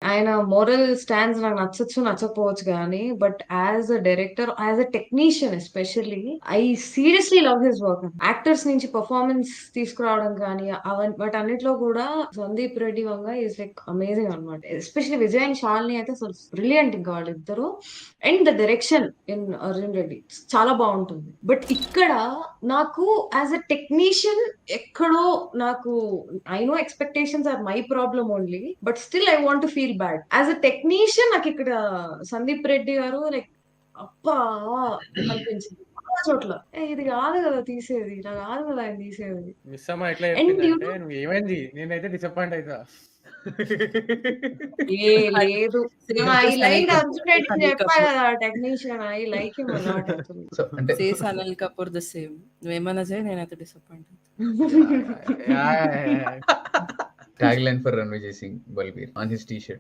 ఆయన moral stands నాకు నచ్చొచ్చు, నచ్చకపోవచ్చు గానీ, but as a director, as a technician especially I seriously love his work. Actors నుంచి performance తీసుకురావడం కానీ, వాటన్నిటిలో కూడా Sandeep Reddy Vanga is like amazing అనమాట. ఎస్పెషల్లీ విజయ్ అండ్ శాలిని అయితే అసలు బ్రిలియంట్ ఇంకా వాళ్ళిద్దరు. And the direction in Arjun Reddy చాలా బాగుంటుంది. బట్ ఇక్కడ నాకు యాజ్ అ టెక్నీషియన్ ఎక్కడో నాకు, I know expectations are my problem only, but still I want to feel bad. As a technician నాకు ఇక్కడ సందీప్ రెడ్డి గారు లైక్ అబ్బా అనిపించింది చాలా చోట్ల. ఇది కాదు కదా తీసేది, ఇలా కాదు కదా ఆయన తీసేది. మిస్ అమ్మ ఎట్లా అండ్ చెప్పిందంటే నువ్వు ఏమైంది, నేనైతే డిసప్పాయింట్ అవుతా. ఏ లేదు, ఐ లైక్ అర్జున్ రెడ్డి అని చెప్పా కదా, technician I like him a lot actually. So అంటే says Anil Kapoor the same. నువ్వేమన్నా చేయి, నేనైతే disappoint. Tag line for Ranvijay Singh Balbir on his T shirt.